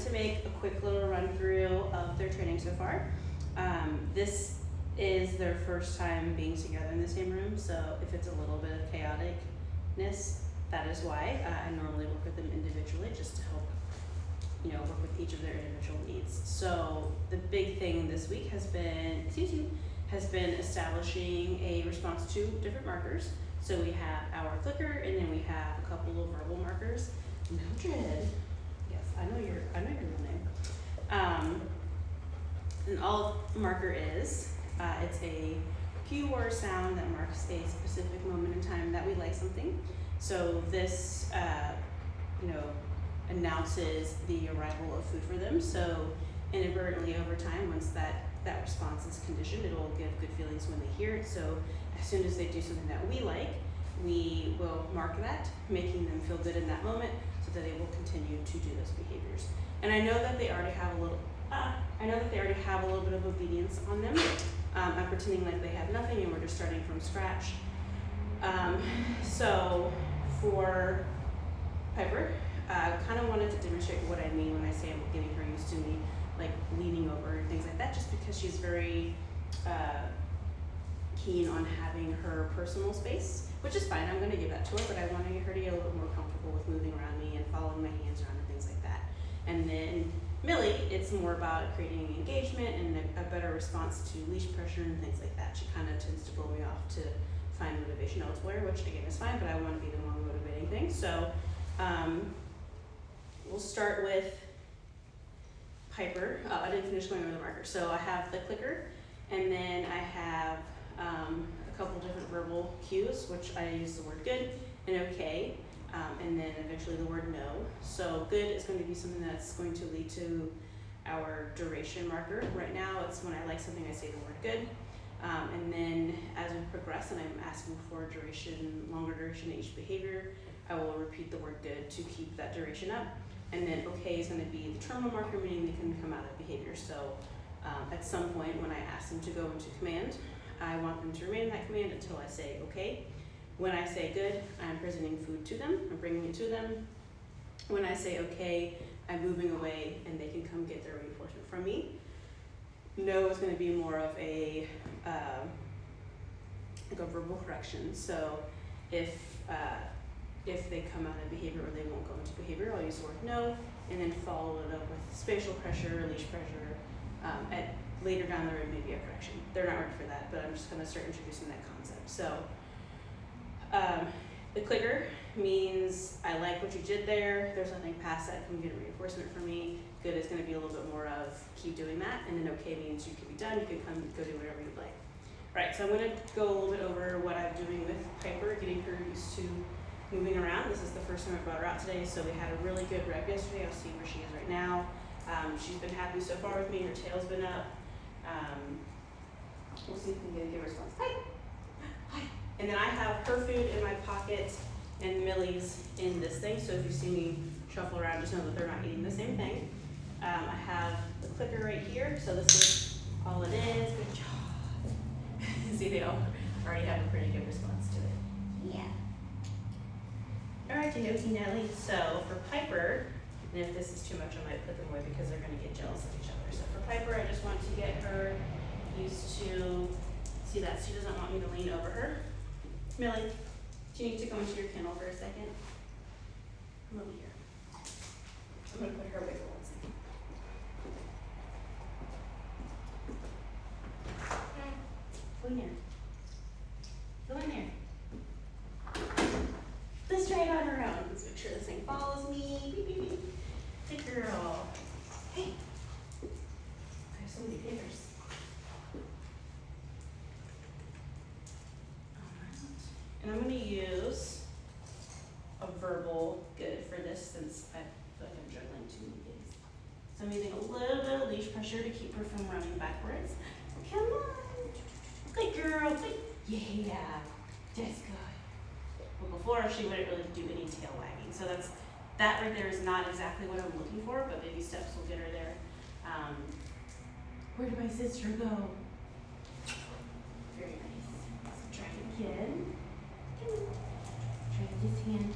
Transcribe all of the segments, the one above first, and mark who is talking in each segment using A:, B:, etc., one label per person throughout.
A: to make a quick little run through of their training so far. This is their first time being together in the same room, so if it's a little bit of chaoticness, that is why. I normally work with them individually just to help, work with each of their individual needs. So the big thing this week has been, establishing a response to different markers. So we have our clicker, and then we have a couple of verbal markers. Mildred, yes, I know your real name. And all marker is, it's a cue or sound that marks a specific moment in time that we like something. So this, announces the arrival of food for them. So inadvertently over time, once that response is conditioned, it will give good feelings when they hear it. So as soon as they do something that we like, we will mark that, making them feel good in that moment so that they will continue to do those behaviors. And I know that they already have a little bit of obedience on them. I'm pretending like they have nothing and we're just starting from scratch. So for Piper, I kind of wanted to demonstrate what I mean when I say I'm getting her used to me, like leaning over and things like that, just because she's very keen on having her personal space, which is fine. I'm going to give that to her, but I want her to get a little more comfortable with moving around me and following my hands around and things like that. And then Millie, it's more about creating engagement and a better response to leash pressure and things like that. She kind of tends to blow me off to find motivation elsewhere, which again is fine, but I want to be the one motivating things. So we'll start with Piper. I didn't finish going over the marker. So I have the clicker, and then I have a couple different verbal cues, which I use the word good and okay, and then eventually the word no. So good is going to be something that's going to lead to our duration marker. Right now, it's when I like something, I say the word good. And then as we progress and I'm asking for longer duration in each behavior, I will repeat the word good to keep that duration up. And then okay is going to be the terminal marker, meaning they can come out of behavior. So at some point when I ask them to go into command, I want them to remain in that command until I say okay. When I say good, I'm presenting food to them, I'm bringing it to them. When I say okay, I'm moving away and they can come get their reinforcement from me. No is going to be more of a verbal correction. So if they come out of behavior or they won't go into behavior, I'll use the word no, and then follow it up with spatial pressure, leash pressure. At later down the road, maybe a correction. They're not ready for that, but I'm just going to start introducing that concept. So the clicker means I like what you did there. There's nothing past that. Can you get a reinforcement for me? Good is going to be a little bit more of keep doing that, and then okay means you can be done. You can come go do whatever you'd like. Right. So I'm going to go a little bit over what I'm doing with Piper, getting her used to moving around. This is the first time I brought her out today, so we had a really good rep yesterday. I'll see where she is right now. She's been happy so far with me. Her tail's been up. We'll see if we can get a good response. Hi. Hi. And then I have her food in my pocket and Millie's in this thing. So if you see me shuffle around, just know that they're not eating the same thing. I have the clicker right here. So this is all it is. Good job. See, they all already have a pretty good response to it. Yeah. All right, Janoki Nelly. So for Piper, and if this is too much, I might put them away because they're going to get jealous of each other. So for Piper, I just want to get her used to, see that she doesn't want me to lean over her. Millie, do you need to go into your kennel for a second? Come over here. I'm going to put her away for 1 second. Go in there. Go in there. Let's try it on her own. Let's make sure this thing follows me. Beep, beep, beep. Good girl. Hey. I have so many papers. And I'm going to use a verbal good for this since I feel like I'm juggling too many things. So I'm using a little bit of leash pressure to keep her from running backwards. Come on. Good girl. Good. Yeah. That's good. But before, she wouldn't really do any tail wagging. So that right there is not exactly what I'm looking for, but baby steps will get her there. Where did my sister go? Very nice. So try it again. Try this hand.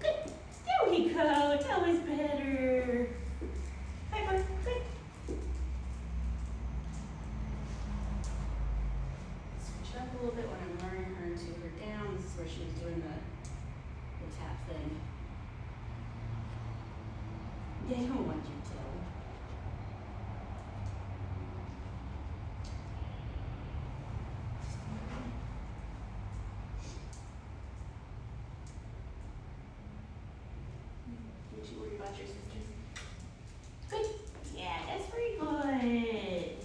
A: Good. There we go. It's always better. They don't want you to. Makes you worry about your sister. Good. Yeah, that's very good. Alright.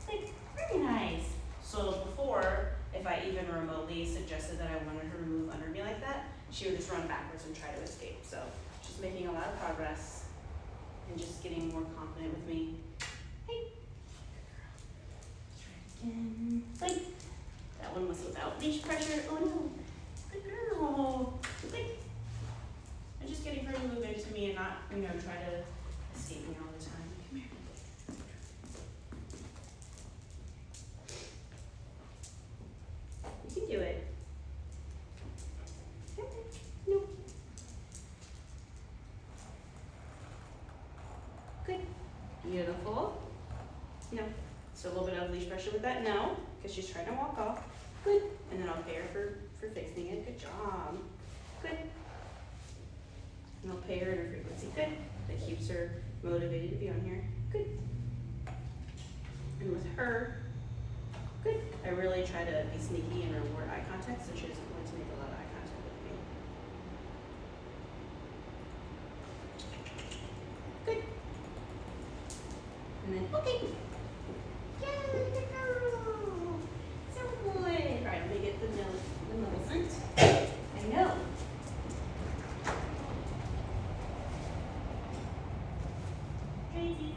A: Good. Very nice. So before, if I even remotely suggested that I wanted her to move under me like that, she would just run backwards and try to escape. So she's making a lot of progress and just getting more confident with me. Hey. Try again. Good. That one was without leash pressure. Oh no. Good girl. Good. I'm just getting her to move into me and not, try to escape me all the time. Come here. You can do it. No. Good. Beautiful. No. So a little bit of leash pressure with that. No, because she's trying to walk off. Good. And then I'll pay her for fixing it. Good job. Good. And I'll pay her at her frequency. Good. That keeps her motivated to be on here. Good. And with her, good. I really try to be sneaky and reward eye contact, so she doesn't want to make a lot of eye contact with me. Good. And then, okay. Yay, good girl. So good. All right, let me get the Millicent. I know. Crazy.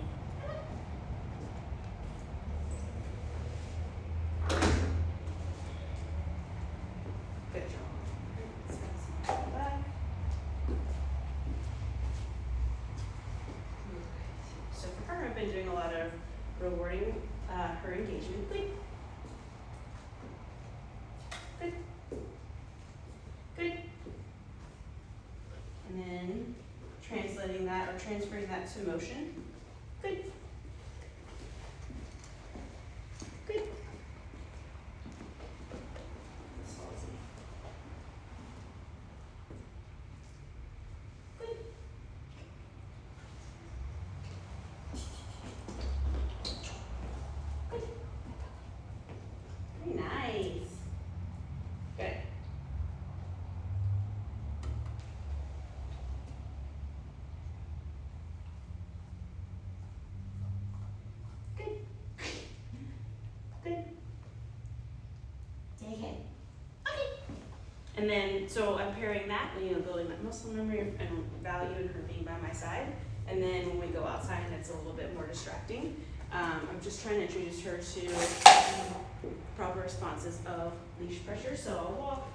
A: Good job. Back. So for her, I've been doing a lot of rewarding her engagement. Good. Good. Good. And then translating that or transferring that to motion. Good. Good. Good. Good. Very nice. Good. Good. Good. Take it. Okay. And then, so I'm pairing that, building that muscle memory and value in her being by my side. And then when we go outside, it's a little bit more distracting. I'm just trying to introduce her to proper responses of leash pressure. So I'll walk,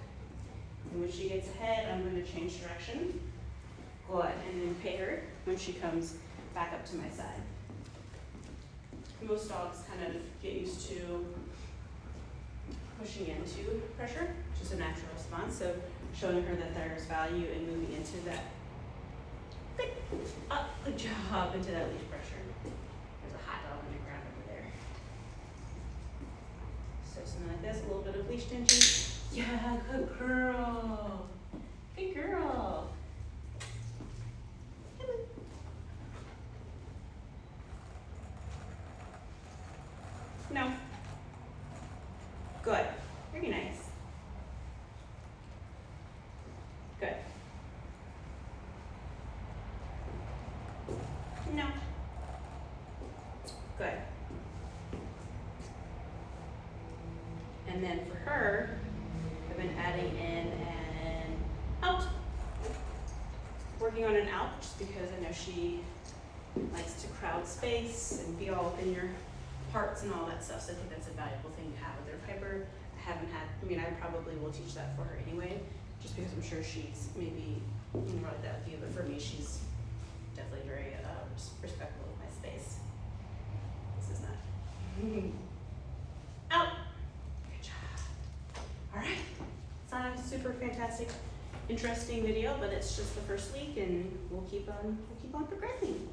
A: and when she gets ahead, I'm going to change direction. Good, and then pay her when she comes back up to my side. Most dogs kind of get used to pushing into pressure, which is a natural response. So showing her that there's value in moving into that. Good. Good job into that leash pressure. There's a hot dog on the ground over there. So something like this, a little bit of leash tension. Yeah, good girl. Good girl. No. Good. Very nice. Good. No. Good. And then for her, I've been adding in an out. Working on an out just because I know she likes to crowd space and be all up in your parts and all that stuff, so I think that's a valuable thing to have with her Piper. I probably will teach that for her anyway, just because I'm sure she's maybe like that with you, but for me, she's definitely very respectful of my space. This is not. Out. Good job. All right. It's not a super fantastic, interesting video, but it's just the first week, and we'll keep on progressing.